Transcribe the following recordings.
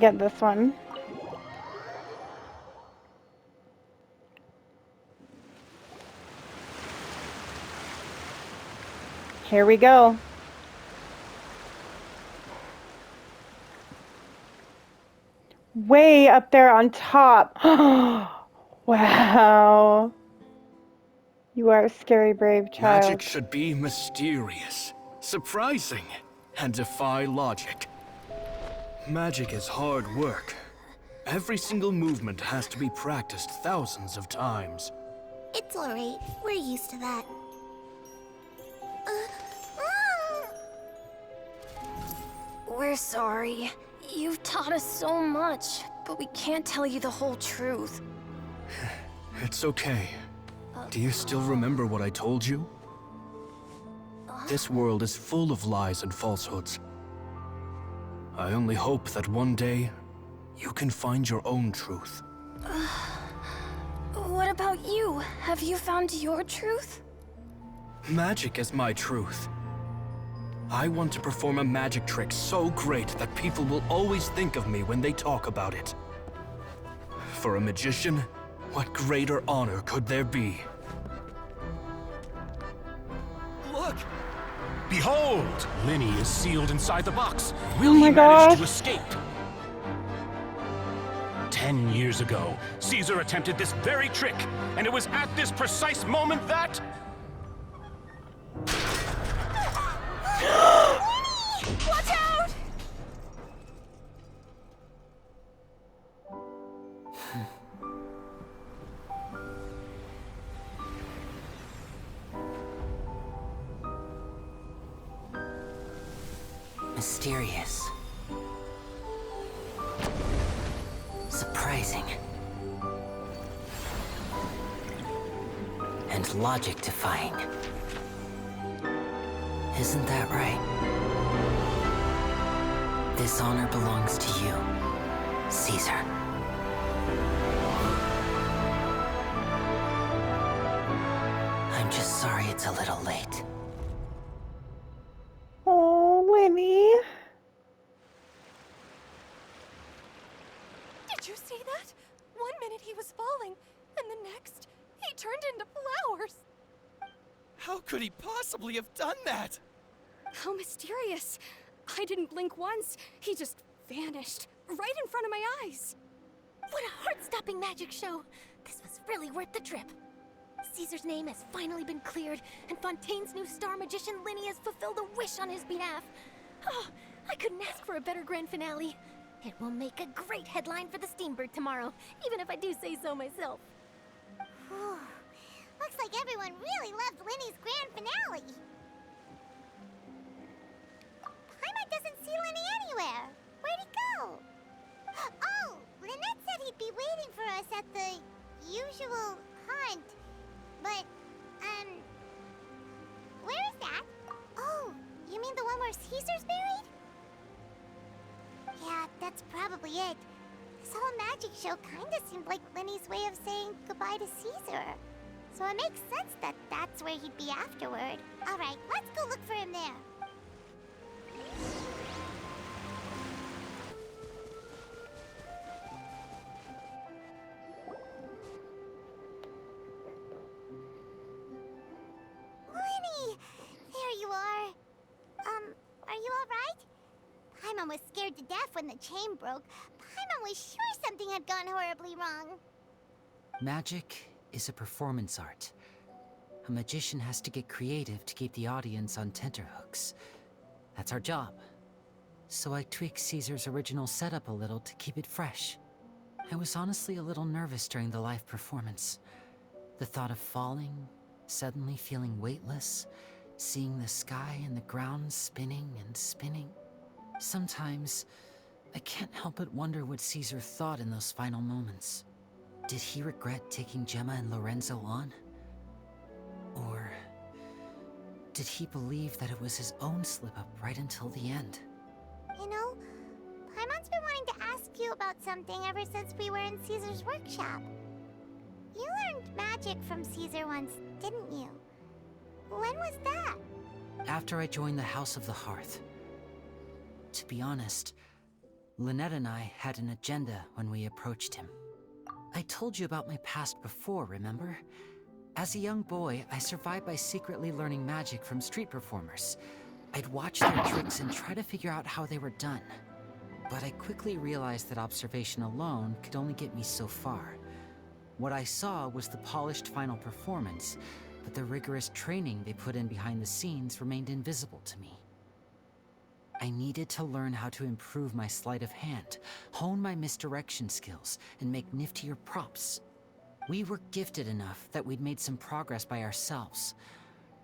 get this one. Here we go. Way up there on top. Wow. You are a scary, brave child. Magic should be mysterious, surprising, and defy logic. Magic is hard work. Every single movement has to be practiced thousands of times. It's alright. We're used to that. We're sorry. You've taught us so much, but we can't tell you the whole truth. It's okay. Do you still remember what I told you? This world is full of lies and falsehoods. I only hope that one day, you can find your own truth. What about you? Have you found your truth? Magic is my truth. I want to perform a magic trick so great that people will always think of me when they talk about it. For a magician, what greater honor could there be? Look! Behold! Lyney is sealed inside the box. Oh Will my he manage gosh. to escape? 10 years ago, Caesar attempted this very trick, and it was at this precise moment that... Watch out! Mysterious. Surprising. And logic-defying. Isn't that right? This honor belongs to you, Caesar. I'm just sorry it's a little late. Oh, Lyney. Did you see that? 1 minute he was falling, and the next, he turned into flowers. How could he possibly have done that? How mysterious. I didn't blink once. He just vanished, right in front of my eyes. What a heart-stopping magic show. This was really worth the trip. Caesar's name has finally been cleared, and Fontaine's new star magician Lyney has fulfilled a wish on his behalf. Oh, I couldn't ask for a better grand finale. It will make a great headline for the Steambird tomorrow, even if I do say so myself. Looks like everyone really loved Lyney's grand finale. Paimon doesn't see Lyney anywhere. Where'd he go? Oh, Lynette said he'd be waiting for us at the usual hunt. But, where is that? Oh, you mean the one where Caesar's buried? Yeah, that's probably it. This whole magic show kinda seemed like Lyney's way of saying goodbye to Caesar. So it makes sense that that's where he'd be afterward. Alright, let's go look for him there. Lyney! There you are. Are you alright? Paimon was scared to death when the chain broke. Paimon was sure something had gone horribly wrong. Magic is a performance art. A magician has to get creative to keep the audience on tenterhooks. That's our job. So I tweaked Caesar's original setup a little to keep it fresh. I was honestly a little nervous during the live performance. The thought of falling, suddenly feeling weightless, seeing the sky and the ground spinning and spinning. Sometimes, I can't help but wonder what Caesar thought in those final moments. Did he regret taking Gemma and Lorenzo on? Or did he believe that it was his own slip-up right until the end? You know, Paimon's been wanting to ask you about something ever since we were in Caesar's workshop. You learned magic from Caesar once, didn't you? When was that? After I joined the House of the Hearth. To be honest, Lynette and I had an agenda when we approached him. I told you about my past before, remember? As a young boy, I survived by secretly learning magic from street performers. I'd watch their tricks and try to figure out how they were done. But I quickly realized that observation alone could only get me so far. What I saw was the polished final performance, but the rigorous training they put in behind the scenes remained invisible to me. I needed to learn how to improve my sleight of hand, hone my misdirection skills, and make niftier props. We were gifted enough that we'd made some progress by ourselves,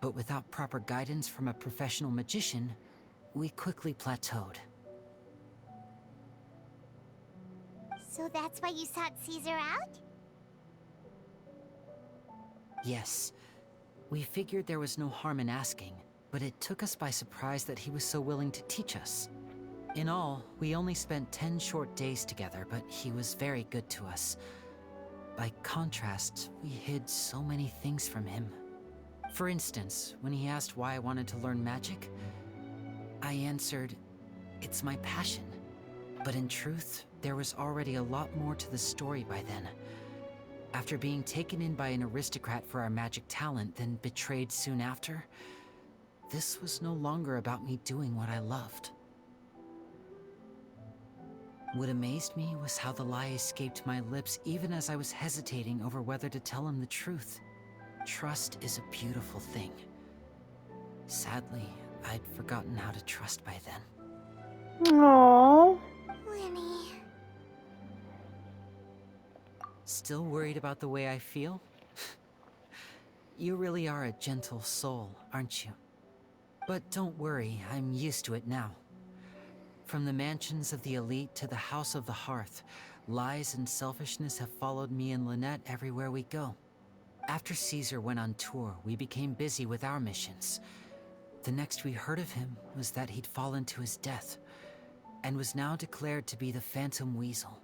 but without proper guidance from a professional magician, we quickly plateaued. So that's why you sought Caesar out? Yes. We figured there was no harm in asking, but it took us by surprise that he was so willing to teach us. In all, we only spent 10 short days together, but he was very good to us. By contrast, we hid so many things from him. For instance, when he asked why I wanted to learn magic, I answered, "It's my passion." But in truth, there was already a lot more to the story by then. After being taken in by an aristocrat for our magic talent, then betrayed soon after, this was no longer about me doing what I loved. What amazed me was how the lie escaped my lips even as I was hesitating over whether to tell him the truth. Trust is a beautiful thing. Sadly, I'd forgotten how to trust by then. Aww. Lyney. Still worried about the way I feel? You really are a gentle soul, aren't you? But don't worry, I'm used to it now. From the mansions of the elite to the house of the hearth, lies and selfishness have followed me and Lynette everywhere we go. After Caesar went on tour, we became busy with our missions. The next we heard of him was that he'd fallen to his death, and was now declared to be the Phantom Weasel.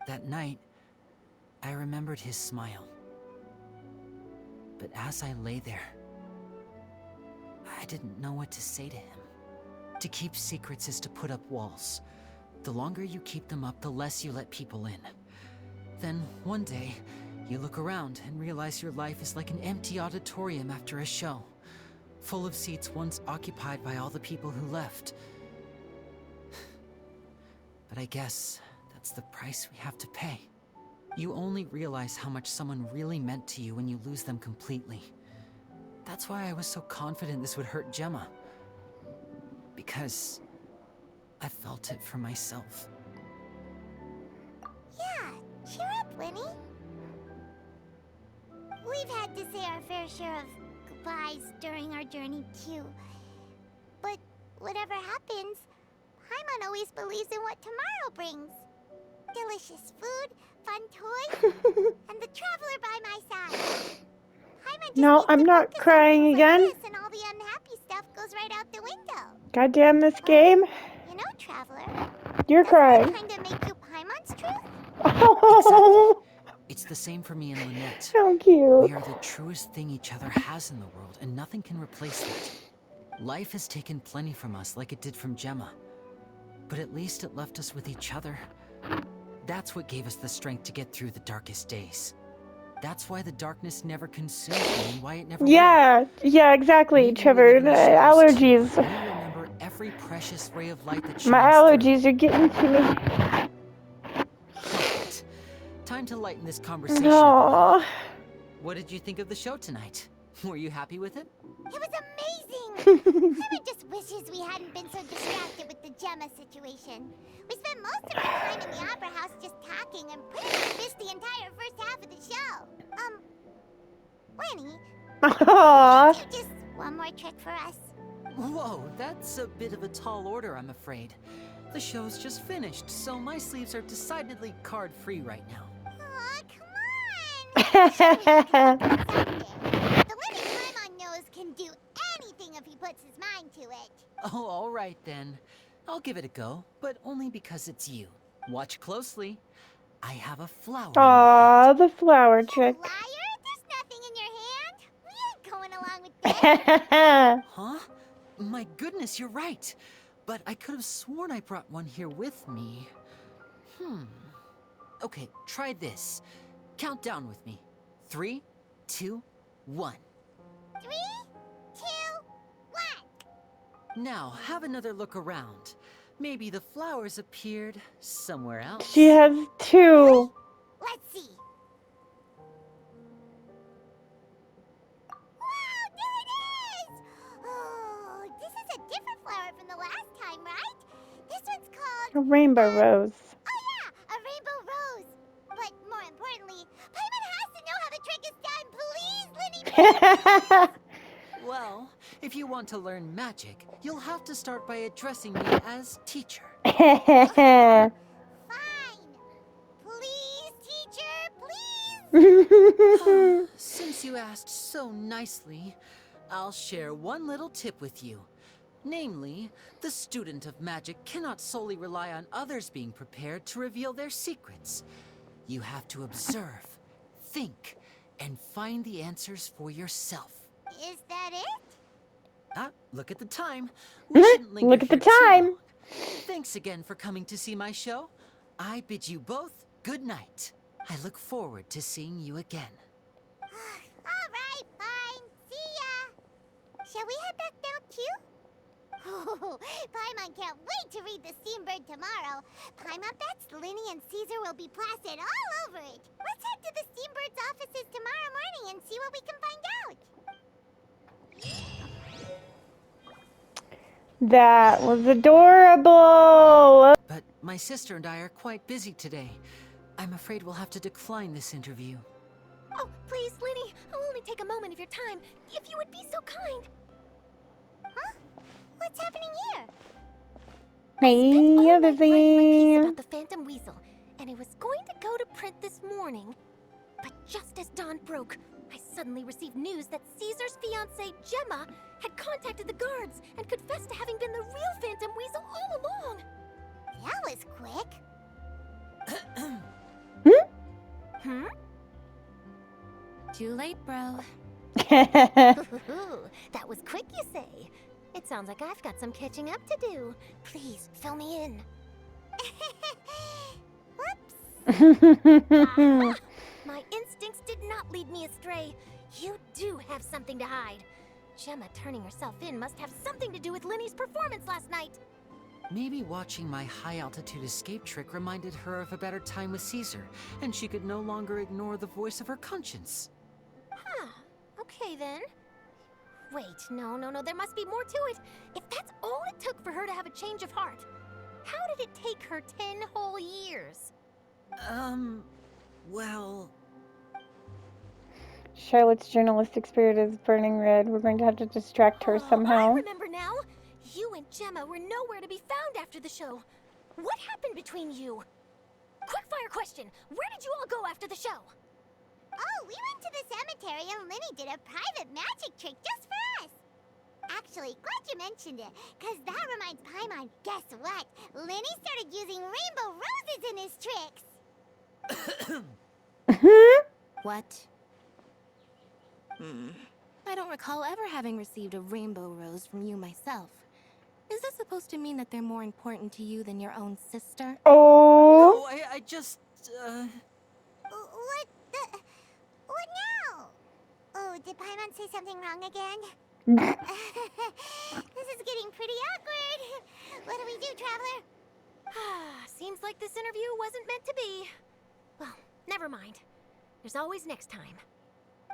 That night, I remembered his smile. But as I lay there, I didn't know what to say to him. To keep secrets is to put up walls. The longer you keep them up, the less you let people in. Then, one day, you look around and realize your life is like an empty auditorium after a show, full of seats once occupied by all the people who left. But I guess that's the price we have to pay. You only realize how much someone really meant to you when you lose them completely. That's why I was so confident this would hurt Gemma. Because I felt it for myself. Yeah, cheer up, Lyney. We've had to say our fair share of goodbyes during our journey, too. But whatever happens, Paimon always believes in what tomorrow brings. Delicious food, fun toys, and the traveler by my side. Paimon just No, needs I'm to not focus on crying things like again. this, and all the unhappy stuff goes right out the window. Goddamn this game. You know, traveler, You're doesn't that crying. kinda make you Paimon's truth? Oh, It's the same for me and Lynette. so We cute. are the truest thing each other has in the world, and nothing can replace that. Life has taken plenty from us, like it did from Gemma. But at least it left us with each other. That's what gave us the strength to get through the darkest days. That's why the darkness never consumed me, and why it never will. Yeah, exactly, Maybe we Trevor. live in The the shadows too, allergies. but we remember every precious ray of light that shines My through. allergies are getting to me. Perfect. Time to lighten this conversation up. No. What did you think of the show tonight? Were you happy with it? It was amazing! Paimon just wishes we hadn't been so distracted with the Gemma situation. We spent most of our time in the opera house just talking and pretty much missed the entire first half of the show. Lyney, Aww. can't you just one more trick for us? Whoa, that's a bit of a tall order, I'm afraid. The show's just finished, so my sleeves are decidedly card-free right now. Aw, come on! Sure, we can think of it someday. The Lyney Paimon knows can do anything if he puts his mind to it. Oh, all right then. I'll give it a go, but only because it's you. Watch closely. I have a flower. Aw, the flower trick. Liar! There's nothing in your hand! We ain't going along with this! Huh? My goodness, you're right. But I could have sworn I brought one here with me. Okay, try this. Count down with me. 3, 2, 1. 3, 2, 1. Now, have another look around. Maybe the flowers appeared somewhere else. She has 2. Let's see. Wow, there it is! Oh, this is a different flower from the last time, right? This one's called... A rainbow rose. Oh yeah, a rainbow rose. But more importantly, Paimon has to know how the trick is done. Please, Lyney, Well, if you want to learn magic, you'll have to start by addressing me as teacher. fine. Please, teacher, please. Since you asked so nicely, I'll share one little tip with you. Namely, the student of magic cannot solely rely on others being prepared to reveal their secrets. You have to observe, think, and find the answers for yourself. Is that it? Ah, look at the time. We shouldn't linger Look at the here too time. long. Thanks again for coming to see my show. I bid you both good night. I look forward to seeing you again. All right, fine. See ya. Shall we head back now too? Oh, Paimon can't wait to read The Steambird tomorrow. Paimon bets Lyney and Caesar will be plastered all over it. Let's head to the Steambird's offices tomorrow morning and see what we can find out. That was adorable. But my sister and I are quite busy today. I'm afraid we'll have to decline this interview. Oh, please, Lyney, I'll only take a moment of your time, if you would be so kind. Huh? What's happening here? Hey, All night writing my piece Lizzie. about the Phantom Weasel, and it was going to go to print this morning. But just as dawn broke, I suddenly received news that Caesar's fiancée, Gemma, had contacted the guards and confessed to having been the real Phantom Weasel all along. That was quick. Hmm? Too late, bro. That was quick, you say? It sounds like I've got some catching up to do. Please, fill me in. Whoops. My instincts did not lead me astray. You do have something to hide. Gemma turning herself in must have something to do with Lyney's performance last night. Maybe watching my high-altitude escape trick reminded her of a better time with Caesar, and she could no longer ignore the voice of her conscience. Huh. Okay, then. Wait, no, there must be more to it. If that's all it took for her to have a change of heart, how did it take her 10 whole years? Well... Charlotte's journalistic spirit is burning red. We're going to have to distract her I somehow. remember now. You and Gemma were nowhere to be found after the show. What happened between you? Quickfire question. Where did you all go after the show? Oh, we went to the cemetery and Lyney did a private magic trick just for us. Actually, glad you mentioned it, because that reminds Paimon. Guess what? Lyney started using rainbow roses in his tricks. What? I don't recall ever having received a rainbow rose from you myself. Is this supposed to mean that they're more important to you than your own sister? Oh. No, I just, What now? Oh, did Paimon say something wrong again? This is getting pretty awkward. What do we do, Traveler? Seems like this interview wasn't meant to be. Well, never mind. There's always next time.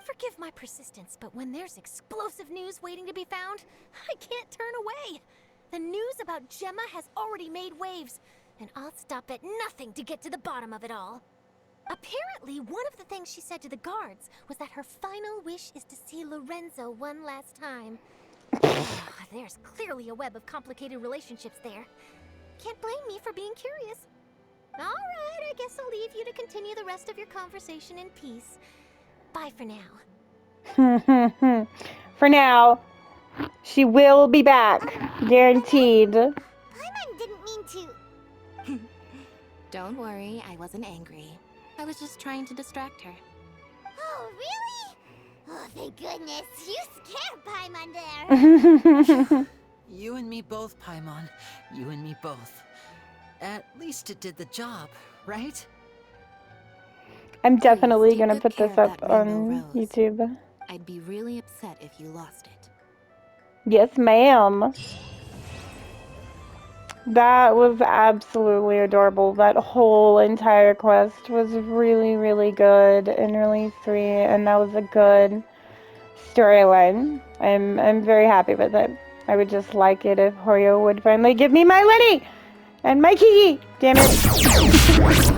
Forgive my persistence, but when there's explosive news waiting to be found, I can't turn away. The news about Gemma has already made waves, and I'll stop at nothing to get to the bottom of it all. Apparently, one of the things she said to the guards was that her final wish is to see Lorenzo one last time. There's clearly a web of complicated relationships there. Can't blame me for being curious. All right, I guess I'll leave you to continue the rest of your conversation in peace. Bye for now. For now, she will be back. Guaranteed. Paimon didn't mean to. Don't worry, I wasn't angry. I was just trying to distract her. Oh, really? Oh, thank goodness. You scared Paimon there. you and me both, Paimon. You and me both. At least it did the job, right? I'm definitely take gonna good put care this of up that rainbow on rose. YouTube. I'd be really upset if you lost it. Yes, ma'am. That was absolutely adorable. That whole entire quest was really, really good and really sweet, and that was a good storyline. I'm very happy with it. I would just like it if Hoyo would finally give me my Lyney and my Kiki. Damn it.